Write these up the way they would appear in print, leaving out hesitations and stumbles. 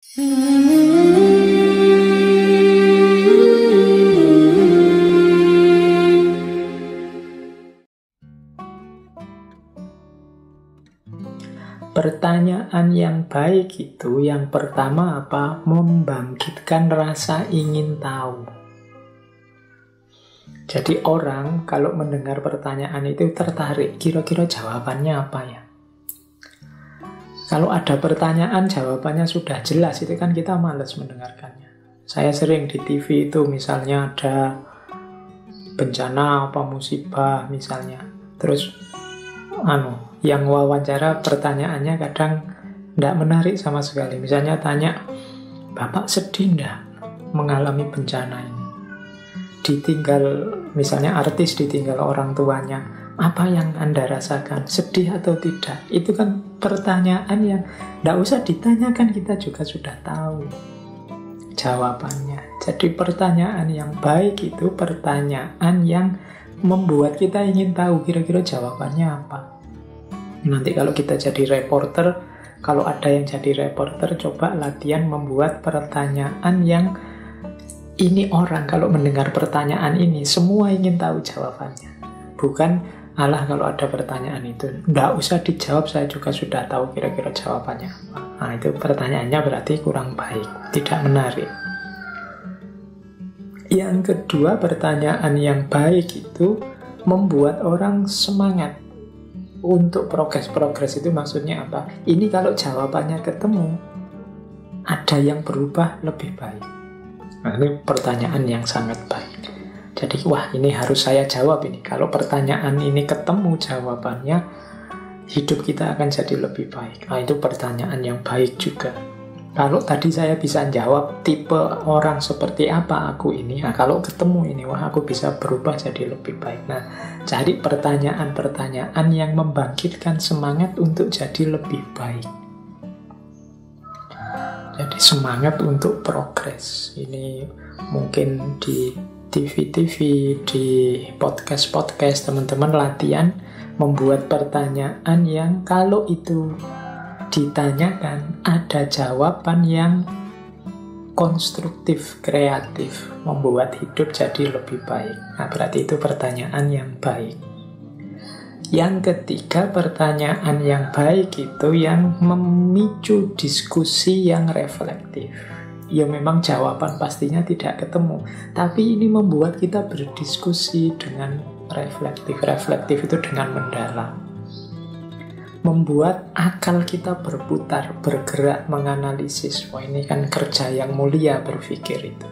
Pertanyaan yang baik itu yang pertama apa? Membangkitkan rasa ingin tahu. Jadi orang kalau mendengar pertanyaan itu tertarik, kira-kira jawabannya apa ya? Kalau ada pertanyaan jawabannya sudah jelas, itu kan kita malas mendengarkannya. Saya sering di TV itu misalnya ada bencana apa musibah misalnya. Terus yang wawancara pertanyaannya kadang tidak menarik sama sekali. Misalnya tanya, Bapak sedih tidak mengalami bencana ini? Ditinggal, misalnya artis ditinggal orang tuanya, apa yang Anda rasakan? Sedih atau tidak? Itu kan pertanyaan yang tidak usah ditanyakan, kita juga sudah tahu jawabannya. Jadi pertanyaan yang baik itu pertanyaan yang membuat kita ingin tahu kira-kira jawabannya apa. Nanti kalau kita jadi reporter, kalau ada yang jadi reporter, coba latihan membuat pertanyaan yang ini orang kalau mendengar pertanyaan ini, semua ingin tahu jawabannya. Bukan, alah kalau ada pertanyaan itu, nggak usah dijawab, saya juga sudah tahu kira-kira jawabannya apa. Nah itu pertanyaannya berarti kurang baik, tidak menarik. Yang kedua, pertanyaan yang baik itu membuat orang semangat untuk progres itu maksudnya apa? Ini kalau jawabannya ketemu, ada yang berubah lebih baik. Nah, ini pertanyaan yang sangat baik. Jadi, wah ini harus saya jawab ini. Kalau pertanyaan ini ketemu jawabannya, hidup kita akan jadi lebih baik. Nah, itu pertanyaan yang baik juga. Kalau tadi saya bisa jawab tipe orang seperti apa aku ini, nah kalau ketemu ini, wah aku bisa berubah jadi lebih baik. Nah, cari pertanyaan-pertanyaan yang membangkitkan semangat untuk jadi lebih baik. Jadi semangat untuk progres. Ini mungkin di TV-TV, di podcast-podcast, teman-teman latihan membuat pertanyaan yang kalau itu ditanyakan ada jawaban yang konstruktif, kreatif, membuat hidup jadi lebih baik. Nah, berarti itu pertanyaan yang baik. Yang ketiga, pertanyaan yang baik itu yang memicu diskusi yang reflektif. Ya memang jawaban pastinya tidak ketemu, tapi ini membuat kita berdiskusi dengan reflektif. Reflektif itu dengan mendalam. Membuat akal kita berputar, bergerak, menganalisis. Wah ini kan kerja yang mulia berpikir itu.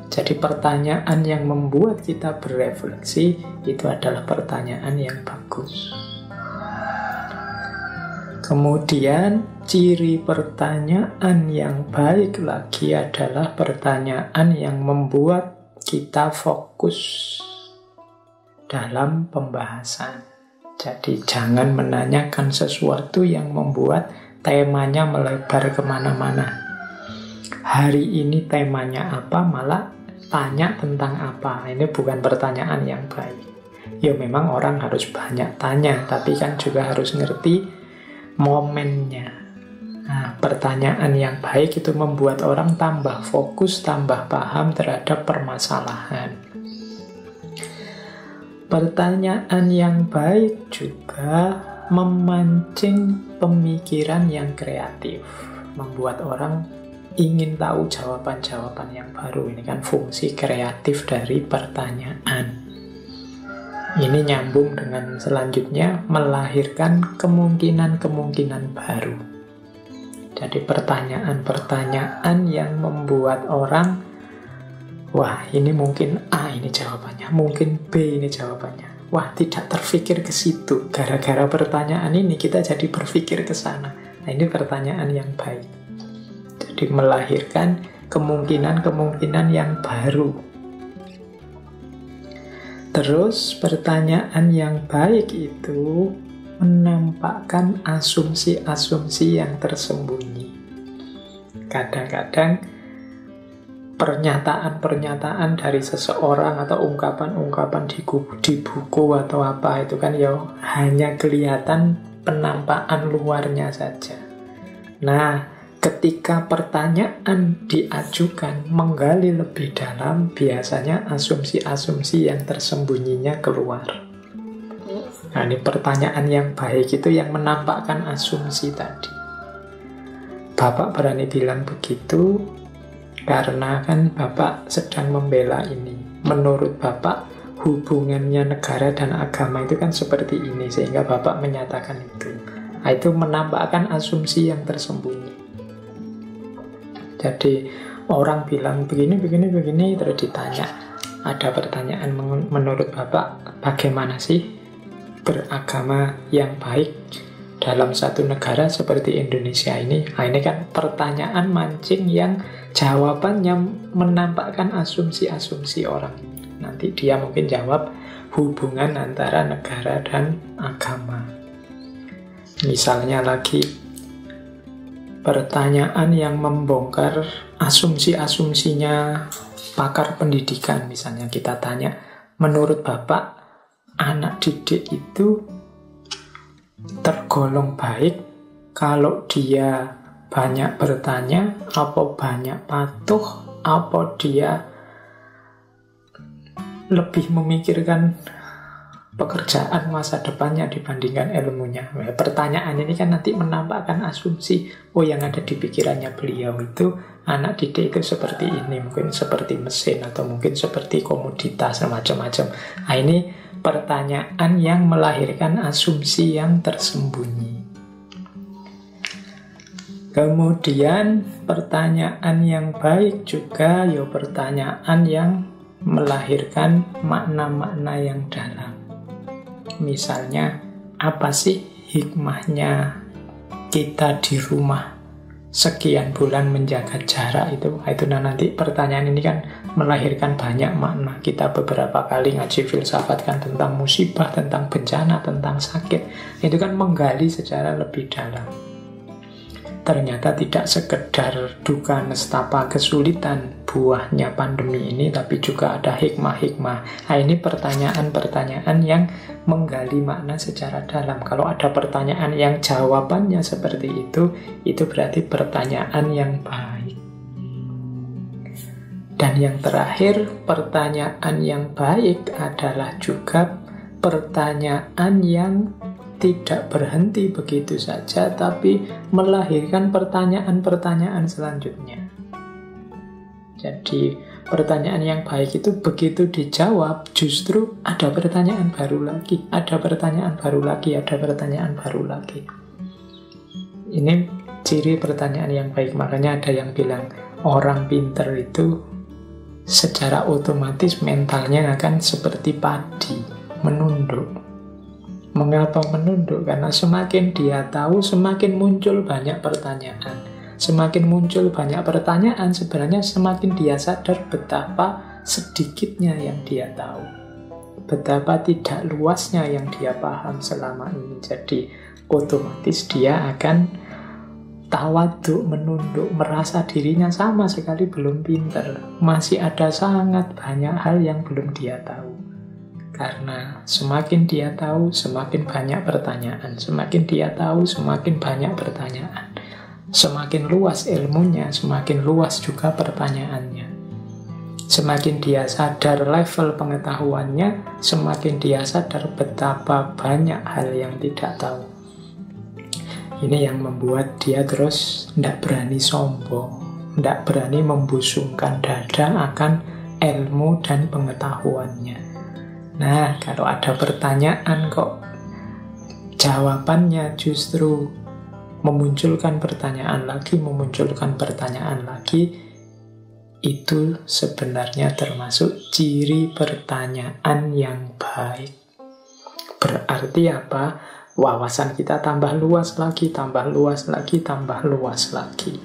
Jadi pertanyaan yang membuat kita berefleksi itu adalah pertanyaan yang bagus. Kemudian ciri pertanyaan yang baik lagi adalah pertanyaan yang membuat kita fokus dalam pembahasan. Jadi jangan menanyakan sesuatu yang membuat temanya melebar kemana-mana. Hari ini temanya apa, malah tanya tentang apa. Ini bukan pertanyaan yang baik. Ya memang orang harus banyak tanya, tapi kan juga harus ngerti momennya. Nah, pertanyaan yang baik itu membuat orang tambah fokus, tambah paham terhadap permasalahan. Pertanyaan yang baik juga memancing pemikiran yang kreatif, membuat orang ingin tahu jawaban-jawaban yang baru. Ini kan fungsi kreatif dari pertanyaan. Ini nyambung dengan selanjutnya, melahirkan kemungkinan-kemungkinan baru. Jadi pertanyaan-pertanyaan yang membuat orang, wah ini mungkin A ini jawabannya, mungkin B ini jawabannya. Wah tidak terfikir ke situ. Gara-gara pertanyaan ini kita jadi berpikir ke sana. Nah ini pertanyaan yang baik. Jadi melahirkan kemungkinan-kemungkinan yang baru. Terus pertanyaan yang baik itu menampakkan asumsi-asumsi yang tersembunyi. Kadang-kadang pernyataan-pernyataan dari seseorang atau ungkapan-ungkapan di buku atau apa itu kan ya hanya kelihatan penampakan luarnya saja. Nah, ketika pertanyaan diajukan menggali lebih dalam, biasanya asumsi-asumsi yang tersembunyinya keluar. Nah, ini pertanyaan yang baik itu yang menampakkan asumsi tadi. Bapak berani bilang begitu karena kan Bapak sedang membela ini. Menurut Bapak, hubungannya negara dan agama itu kan seperti ini, sehingga Bapak menyatakan itu. Nah, itu menampakkan asumsi yang tersembunyi. Jadi orang bilang begini, terus ditanya, ada pertanyaan menurut Bapak, bagaimana sih beragama yang baik dalam satu negara seperti Indonesia ini? Nah, ini kan pertanyaan mancing yang jawabannya menampakkan asumsi-asumsi orang. Nanti dia mungkin jawab hubungan antara negara dan agama. Misalnya lagi, pertanyaan yang membongkar asumsi-asumsinya pakar pendidikan. Misalnya kita tanya, menurut Bapak, anak didik itu tergolong baik kalau dia banyak bertanya, apa banyak patuh, apa dia lebih memikirkan pekerjaan masa depannya dibandingkan ilmunya. Nah, pertanyaan ini kan nanti menampakkan asumsi, oh yang ada di pikirannya beliau itu anak didik itu seperti ini, mungkin seperti mesin atau mungkin seperti komoditas macam-macam. Nah, ini pertanyaan yang melahirkan asumsi yang tersembunyi. Kemudian pertanyaan yang baik juga ya pertanyaan yang melahirkan makna-makna yang dalam. Misalnya, apa sih hikmahnya kita di rumah sekian bulan menjaga jarak itu? Itu nanti pertanyaan ini kan melahirkan banyak makna. Kita beberapa kali ngaji filsafat kan tentang musibah, tentang bencana, tentang sakit. Itu kan menggali secara lebih dalam. Ternyata tidak sekedar duka nestapa kesulitan buahnya pandemi ini, tapi juga ada hikmah-hikmah. Nah, ini pertanyaan-pertanyaan yang menggali makna secara dalam. Kalau ada pertanyaan yang jawabannya seperti itu berarti pertanyaan yang baik. Dan yang terakhir, pertanyaan yang baik adalah juga pertanyaan yang tidak berhenti begitu saja, tapi melahirkan pertanyaan-pertanyaan selanjutnya. Jadi pertanyaan yang baik itu begitu dijawab, justru ada pertanyaan baru lagi, ada pertanyaan baru lagi, ada pertanyaan baru lagi. Ini ciri pertanyaan yang baik. Makanya ada yang bilang orang pinter itu secara otomatis mentalnya akan seperti padi, menunduk. Mengapa menunduk? Karena semakin dia tahu, semakin muncul banyak pertanyaan. Semakin muncul banyak pertanyaan, sebenarnya semakin dia sadar betapa sedikitnya yang dia tahu. Betapa tidak luasnya yang dia paham selama ini. Jadi otomatis dia akan tawaduk, menunduk, merasa dirinya sama sekali belum pinter. Masih ada sangat banyak hal yang belum dia tahu. Karena semakin dia tahu, semakin banyak pertanyaan. Semakin dia tahu, semakin banyak pertanyaan. Semakin luas ilmunya, semakin luas juga pertanyaannya. Semakin dia sadar level pengetahuannya, semakin dia sadar betapa banyak hal yang tidak tahu. Ini yang membuat dia terus tidak berani sombong, tidak berani membusungkan dada akan ilmu dan pengetahuannya. Nah, kalau ada pertanyaan kok jawabannya justru memunculkan pertanyaan lagi, itu sebenarnya termasuk ciri pertanyaan yang baik. Berarti apa? Wawasan kita tambah luas lagi, tambah luas lagi, tambah luas lagi.